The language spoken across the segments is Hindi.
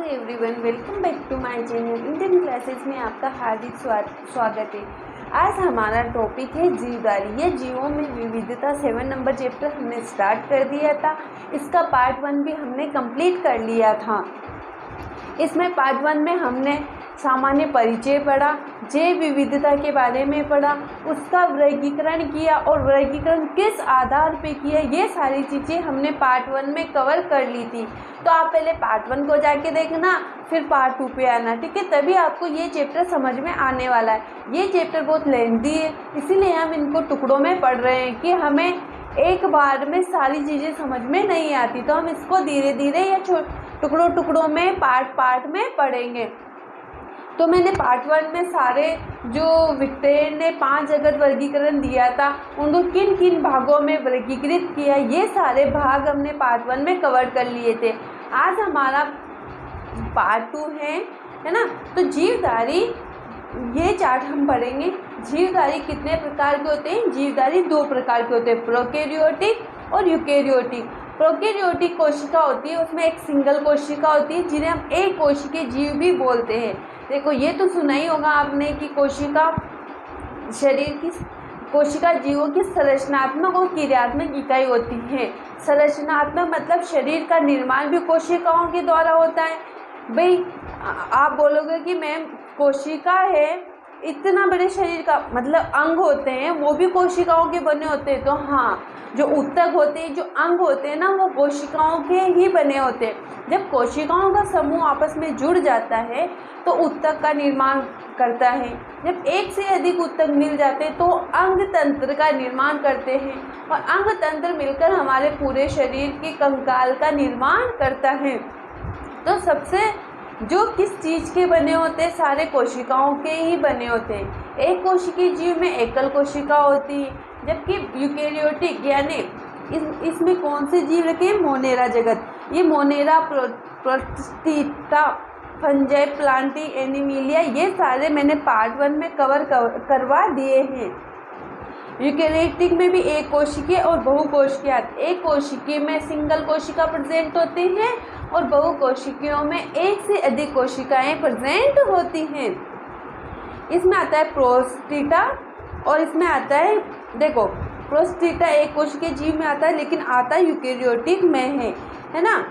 Everyone, welcome back to my channel Indian classes में आपका हार्दिक स्वागत है। आज हमारा टॉपिक है जीवदारी। ये जीवों में विविधता 7 नंबर चैप्टर हमने स्टार्ट कर दिया था। इसका पार्ट 1 भी हमने कंप्लीट कर लिया था। इसमें पार्ट 1 में हमने सामान्य परिचय पढ़ा, जैव विविधता के बारे में पढ़ा, उसका वर्गीकरण किया और वर्गीकरण किस आधार पे किया, ये सारी चीज़ें हमने पार्ट 1 में कवर कर ली थी। तो आप पहले पार्ट 1 को जाके देखना, फिर पार्ट 2 पे आना, ठीक है। तभी आपको ये चैप्टर समझ में आने वाला है। ये चैप्टर बहुत लेंथी है, इसीलिए हम इनको टुकड़ों में पढ़ रहे हैं कि हमें एक बार में सारी चीज़ें समझ में नहीं आती, तो हम इसको धीरे धीरे या टुकड़ों में पार्ट में पढ़ेंगे। तो मैंने पार्ट 1 में सारे जो विक्टेरियन ने 5 जगत वर्गीकरण दिया था, उनको किन किन भागों में वर्गीकृत किया, ये सारे भाग हमने पार्ट 1 में कवर कर लिए थे। आज हमारा पार्ट 2 है ना। तो जीवधारी, ये चार्ट हम पढ़ेंगे। जीवधारी कितने प्रकार के होते हैं? जीवधारी 2 प्रकार के होते हैं, प्रोकैरियोटिक और यूकैरियोटिक। प्रोकैरियोटिक कोशिका होती है, उसमें एक सिंगल कोशिका होती है, जिन्हें हम एक कोशिकीय जीव भी बोलते हैं। देखो, ये तो सुना ही होगा आपने कि कोशिका जीवों की संरचनात्मक और क्रियात्मक इकाई होती है। संरचनात्मक मतलब शरीर का निर्माण भी कोशिकाओं के द्वारा होता है। भाई आप बोलोगे कि मैम कोशिका है, इतना बड़े शरीर का मतलब अंग होते हैं, वो भी कोशिकाओं के बने होते हैं। तो हाँ, जो ऊतक होते हैं, जो अंग होते हैं ना, वो कोशिकाओं के ही बने होते हैं। जब कोशिकाओं का समूह आपस में जुड़ जाता है तो ऊतक का निर्माण करता है। जब एक से अधिक ऊतक मिल जाते हैं तो अंग तंत्र का निर्माण करते हैं, और अंग तंत्र मिलकर हमारे पूरे शरीर के कंकाल का निर्माण करता है। तो सबसे जो किस चीज़ के बने होते हैं, सारे कोशिकाओं के ही बने होते हैं। एक कोशिकीय जीव में एकल कोशिका होती है, जबकि यूकैरियोटिक यानी इसमें कौन से जीव रखे हैं? मोनेरा जगत। ये Monera, protista, fungi, Plantae, Animalia, ये सारे मैंने पार्ट 1 में कवर करवा दिए हैं। यूकैरियोटिक में भी एक कोशिकीय और बहुकोशिकीय। एक कोशिकीय में सिंगल कोशिका प्रेजेंट होती हैं और बहुकोशिकीयों में एक से अधिक कोशिकाएं प्रेजेंट होती हैं। इसमें आता है प्रोस्टिटा, और इसमें आता है, देखो प्रोस्टिटा एक कोशिकीय जीव में आता है, लेकिन आता यूकैरियोटिक में है ना।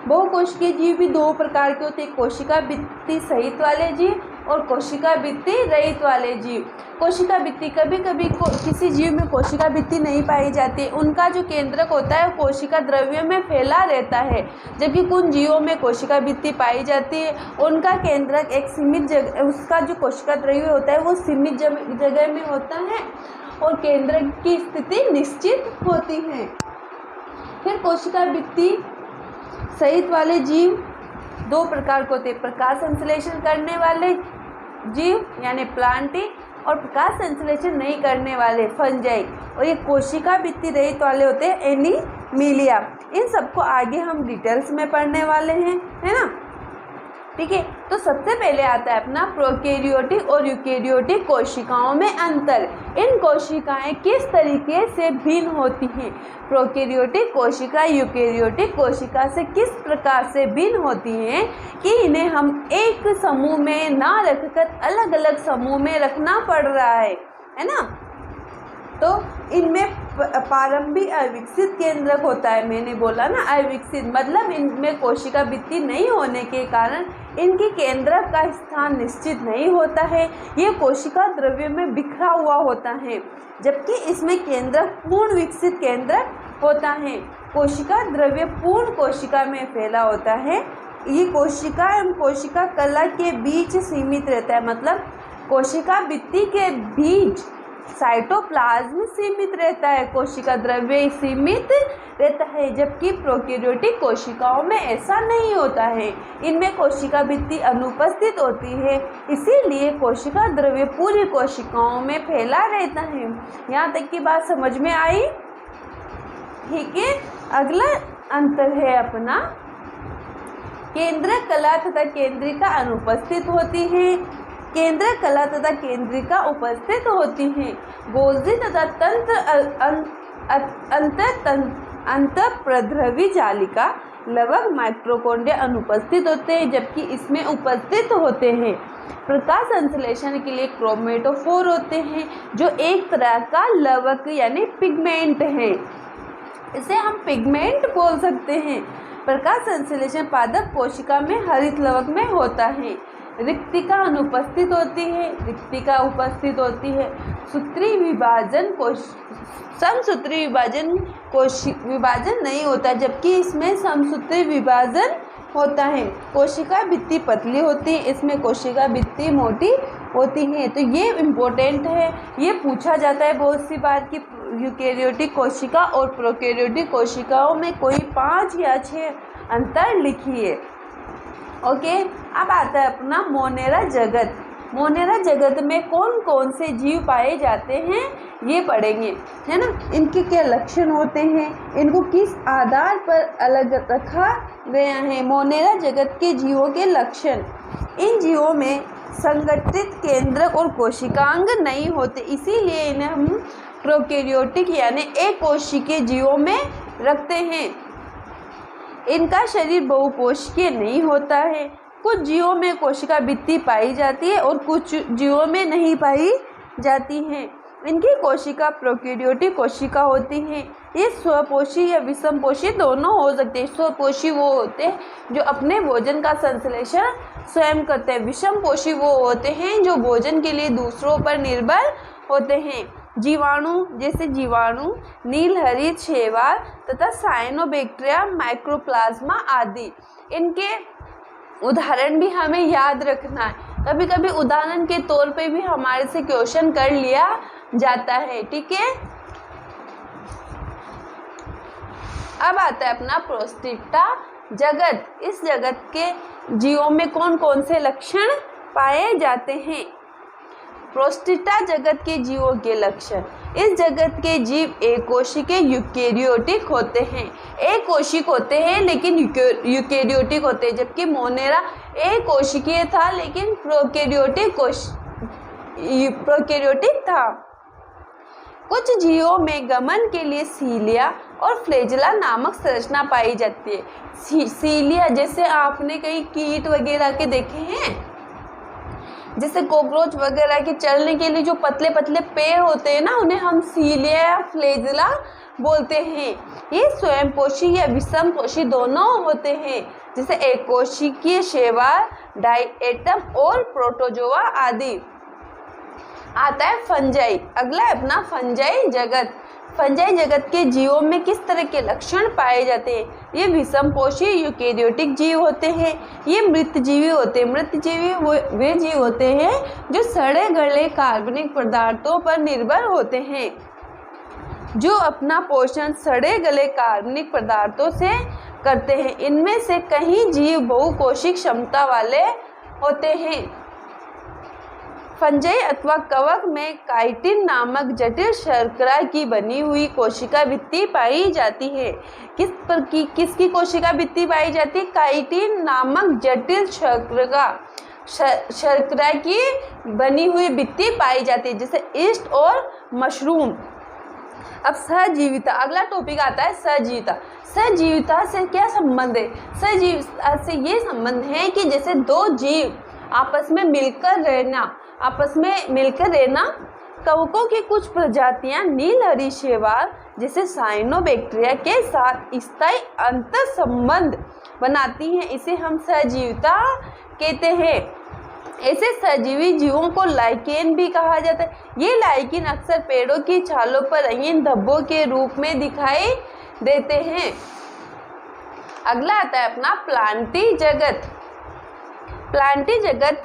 बहुकोशिकीय जीव भी 2 प्रकार के होते हैं, कोशिका भित्ति सहित वाले जीव और कोशिका भित्ति रहित वाले जीव। कोशिका भित्ति, कभी कभी किसी जीव में कोशिका भित्ति नहीं पाई जाती, उनका जो केंद्रक होता है वो कोशिका द्रव्य में फैला रहता है। जबकि कुछ जीवों में कोशिका भित्ति पाई जाती है, उनका केंद्रक एक सीमित जगह, उसका जो कोशिका द्रव्य होता है वो सीमित जगह में होता है और केंद्रक की स्थिति निश्चित होती है। फिर कोशिका भित्ति सहित वाले जीव 2 प्रकार के होते हैं, प्रकाश संश्लेषण करने वाले जीव यानी प्लांटी, और प्रकाश संश्लेषण नहीं करने वाले फंजाई, और ये कोशिका भित्ति रहित वाले होते हैं एनिमिलिया। इन सबको आगे हम डिटेल्स में पढ़ने वाले हैं, है ना, ठीक है। तो सबसे पहले आता है अपना प्रोकैरियोटिक और यूकैरियोटिक कोशिकाओं में अंतर। इन कोशिकाएं किस तरीके से भिन्न होती हैं? प्रोकैरियोटिक कोशिका यूकैरियोटिक कोशिका से किस प्रकार से भिन्न होती हैं कि इन्हें हम एक समूह में ना रखकर अलग अलग समूह में रखना पड़ रहा है ना। तो इनमें प्रारंभिक अविकसित केंद्रक होता है। मैंने बोला ना अविकसित, मतलब इनमें कोशिका भित्ति नहीं होने के कारण इनकी केंद्रक का स्थान निश्चित नहीं होता है। ये कोशिका द्रव्य में बिखरा हुआ होता है, जबकि इसमें केंद्रक पूर्ण विकसित केंद्रक होता है। कोशिका द्रव्य पूर्ण कोशिका में फैला होता है। ये कोशिका एवं कोशिका कला के बीच सीमित रहता है, मतलब कोशिका भित्ति के बीच साइटोप्लाज्म सीमित रहता है, कोशिका द्रव्य सीमित रहता है, जबकि प्रोकैरियोटिक कोशिकाओं में ऐसा नहीं होता है। इनमें कोशिका भित्ति अनुपस्थित होती है, इसीलिए कोशिका द्रव्य पूरी कोशिकाओं में फैला रहता है। यहाँ तक की बात समझ में आई? ठीक है। अगला अंतर है अपना, केंद्रक कला तथा केंद्रिका अनुपस्थित होती है, केंद्रक कला तथा केंद्रिका उपस्थित होती हैं। गोल्जी तथा तंत्र अंतःप्रद्रवी जालिका लवक माइटोकॉन्ड्रिया अनुपस्थित होते हैं, जबकि इसमें उपस्थित होते हैं। प्रकाश संश्लेषण के लिए क्रोमेटोफोर होते हैं, जो एक तरह का लवक यानी पिगमेंट है। इसे हम पिगमेंट बोल सकते हैं। प्रकाश संश्लेषण पादप कोशिका में हरित लवक में होता है। रिक्तिका अनुपस्थित होती है, रिक्तिका उपस्थित होती है। सूत्री विभाजन समसूत्री विभाजन नहीं होता, जबकि इसमें समसूत्री विभाजन होता है। कोशिका भित्ति पतली होती है, इसमें कोशिका भित्ति मोटी होती है। तो ये इम्पोर्टेंट है, ये पूछा जाता है बहुत सी बार कि यूकेरियोटिक कोशिका और प्रोकैरियोटिक कोशिकाओं में कोई 5 या 6 अंतर लिखिए। ओके, अब आता है अपना मोनेरा जगत। मोनेरा जगत में कौन कौन से जीव पाए जाते हैं ये पढ़ेंगे, है ना। इनके क्या लक्षण होते हैं, इनको किस आधार पर अलग रखा गया है। मोनेरा जगत के जीवों के लक्षण। इन जीवों में संगठित केंद्रक और कोशिकांग नहीं होते, इसीलिए इन्हें हम प्रोकैरियोटिक यानी अकोशिकीय जीवों में रखते हैं। इनका शरीर बहुकोशिकीय नहीं होता है। कुछ जीवों में कोशिका भित्ति पाई जाती है और कुछ जीवों में नहीं पाई जाती है। इनकी कोशिका प्रोकैरियोटिक कोशिका होती है। ये स्वपोषी या विषमपोषी दोनों हो सकते हैं। स्वपोषी वो होते हैं जो अपने भोजन का संश्लेषण स्वयं करते हैं। विषमपोषी वो होते हैं जो भोजन के लिए दूसरों पर निर्भर होते हैं। जीवाणु जैसे जीवाणु, नीलहरित शैवाल तथा साइनोबैक्टीरिया, माइक्रोप्लाज्मा आदि। इनके उदाहरण भी हमें याद रखना है। कभी कभी उदाहरण के तौर पे भी हमारे से क्वेश्चन कर लिया जाता है, ठीक है। अब आता है अपना प्रोस्टिटा जगत। इस जगत के जीवों में कौन कौन से लक्षण पाए जाते हैं। प्रोस्टिटा जगत के जीवों के लक्षण। इस जगत के जीव अकोशिकीय यूकेरियोटिक होते हैं। अकोशिक होते हैं लेकिन यूकेरियोटिक होते हैं, जबकि मोनेरा अकोशिकीय था लेकिन प्रोकैरियोटिक था। कुछ जीवों में गमन के लिए सीलिया और फ्लैजेला नामक संरचना पाई जाती है। सीलिया जैसे आपने कहीं कीट वगैरह के देखे हैं, जैसे कॉकरोच वगैरह के चलने के लिए जो पतले पतले पैर होते हैं ना, उन्हें हम सीलिया या फ्लैजेला बोलते हैं। ये स्वयंपोषी या विषमपोषी दोनों होते हैं, जैसे अकोशिकीय शैवाल, डायएटम और प्रोटोजोआ आदि। आता है फंजाई। अगला है अपना फंजाई जगत। फंजाई जगत के जीवों में किस तरह के लक्षण पाए जाते हैं। ये विषमपोषी यूकेरियोटिक जीव होते हैं। ये मृतजीवी होते हैं। मृतजीवी वे जीव होते हैं जो सड़े गले कार्बनिक पदार्थों पर निर्भर होते हैं, जो अपना पोषण सड़े गले कार्बनिक पदार्थों से करते हैं। इनमें से कई जीव बहुकोशिक क्षमता वाले होते हैं। फंजाई अथवा कवक में काइटिन नामक जटिल शर्करा की बनी हुई कोशिका भित्ति पाई जाती है। किसकी कोशिका भित्ति पाई जाती है। काइटिन नामक जटिल शर्करा की बनी हुई भित्ति पाई जाती है, जैसे ईस्ट और मशरूम। अब सहजीविता, अगला टॉपिक आता है सहजीविता। सहजीविता से क्या संबंध है। सहजीविता से ये संबंध है कि जैसे दो जीव आपस में मिलकर रहना। कवकों की कुछ प्रजातियां नीलहरी शैवाल जैसे साइनोबैक्टीरिया के साथ स्थायी अंतर संबंध बनाती हैं। इसे हम सहजीविता कहते हैं। ऐसे सजीवी जीवों को लाइकेन भी कहा जाता है। ये लाइकेन अक्सर पेड़ों की छालों पर रंगीन धब्बों के रूप में दिखाई देते हैं। अगला आता है अपना प्लांटी जगत। प्लांटी जगत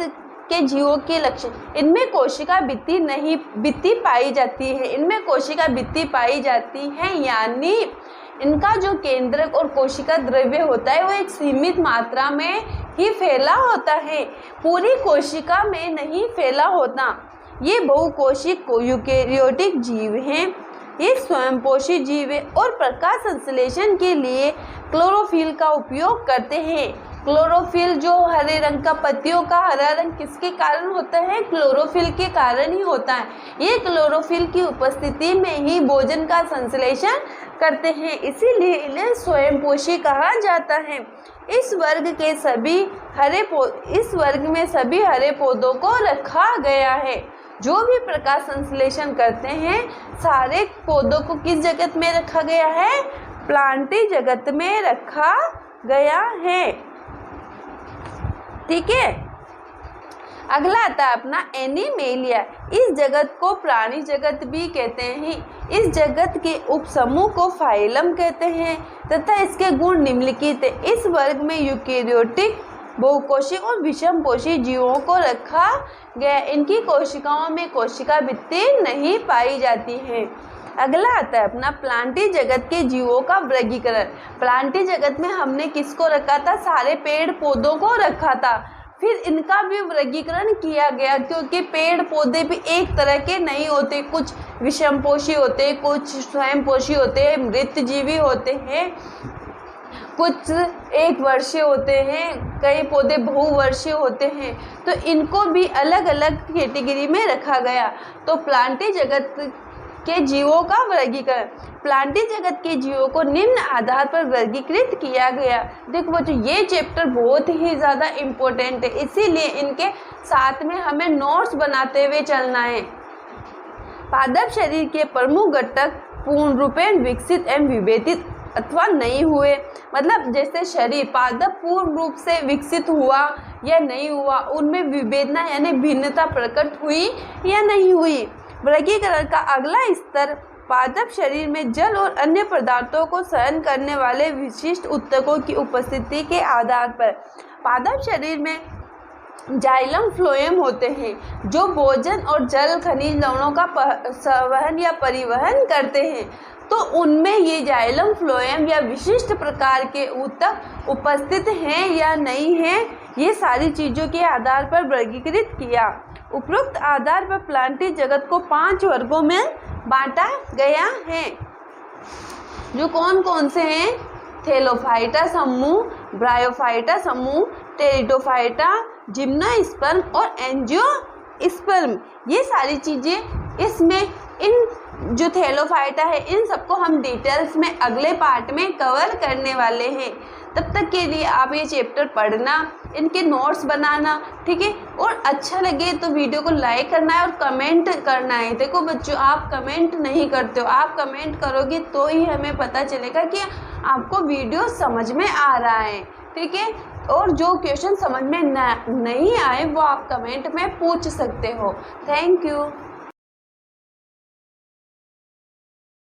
के जीवों के लक्षण। इनमें कोशिका भित्ति पाई जाती है। इनमें कोशिका भित्ति पाई जाती है, यानी इनका जो केंद्रक और कोशिका द्रव्य होता है वो एक सीमित मात्रा में ही फैला होता है, पूरी कोशिका में नहीं फैला होता। ये बहुकोशिक यूकेरियोटिक जीव हैं। ये स्वयंपोषी जीव है और प्रकाश संश्लेषण के लिए क्लोरोफिल का उपयोग करते हैं। क्लोरोफिल जो हरे रंग का, पत्तियों का हरा रंग किसके कारण होता है? क्लोरोफिल के कारण ही होता है। ये क्लोरोफिल की उपस्थिति में ही भोजन का संश्लेषण करते हैं, इसीलिए इन्हें स्वयंपोषी कहा जाता है। इस वर्ग में सभी हरे पौधों को रखा गया है। जो भी प्रकाश संश्लेषण करते हैं सारे पौधों को किस जगत में रखा गया है? प्लांटी जगत में रखा गया है। ठीक है, अगला आता है अपना एनिमेलिया। इस जगत को प्राणी जगत भी कहते हैं। इस जगत के उपसमूह को फाइलम कहते हैं तथा इसके गुण निम्नलिखित है। इस वर्ग में यूकेरियोटिक, बहुकोषी और विषमपोषी जीवों को रखा गया। इनकी कोशिकाओं में कोशिका भित्ति नहीं पाई जाती है। अगला आता है अपना प्लांटी जगत के जीवों का वर्गीकरण। प्लांटी जगत में हमने किसको रखा था? सारे पेड़ पौधों को रखा था। फिर इनका भी वर्गीकरण किया गया, क्योंकि पेड़ पौधे भी एक तरह के नहीं होते, कुछ विषमपोषी होते हैं, कुछ स्वयंपोषी होते हैं, मृतजीवी होते हैं, कुछ एक वर्षीय होते हैं, कई पौधे बहुवर्षीय होते हैं। तो इनको भी अलग अलग कैटेगरी में रखा गया। तो प्लांटी जगत के जीवों का वर्गीकरण। प्लांटी जगत के जीवों को निम्न आधार पर वर्गीकृत किया गया। देखो बच्चों, ये चैप्टर बहुत ही ज़्यादा इम्पोर्टेंट है, इसीलिए इनके साथ में हमें नोट्स बनाते हुए चलना है। पादप शरीर के प्रमुख घटक पूर्ण रूपेण विकसित एवं विभेदित अथवा नहीं हुए। मतलब जैसे शरीर पादप पूर्ण रूप से विकसित हुआ या नहीं हुआ, उनमें विभेदना यानी भिन्नता प्रकट हुई या नहीं हुई। वर्गीकरण का अगला स्तर पादप शरीर में जल और अन्य पदार्थों को सहन करने वाले विशिष्ट ऊतकों की उपस्थिति के आधार पर पादप शरीर में जाइलम फ्लोएम होते हैं, जो भोजन और जल खनिज लवणों का संवहन या परिवहन करते हैं। तो उनमें ये जाइलम फ्लोएम या विशिष्ट प्रकार के ऊतक उपस्थित हैं या नहीं हैं, ये सारी चीज़ों के आधार पर वर्गीकृत किया। उपरोक्त आधार पर प्लांटी जगत को 5 वर्गों में बांटा गया है, जो कौन कौन से हैं? थैलोफाइटा समूह, ब्रायोफाइटा समूह, टेरिडोफाइटा, जिम्नोस्पर्म और एंजियोस्पर्म। ये सारी चीज़ें इसमें, इन जो थैलोफाइटा है इन सबको हम डिटेल्स में अगले पार्ट में कवर करने वाले हैं। तब तक के लिए आप ये चैप्टर पढ़ना, इनके नोट्स बनाना, ठीक है। और अच्छा लगे तो वीडियो को लाइक करना है और कमेंट करना है। देखो बच्चों, आप कमेंट नहीं करते हो, आप कमेंट करोगे तो ही हमें पता चलेगा कि आपको वीडियो समझ में आ रहा है, ठीक है। और जो क्वेश्चन समझ में नहीं आए वो आप कमेंट में पूछ सकते हो। Thank you.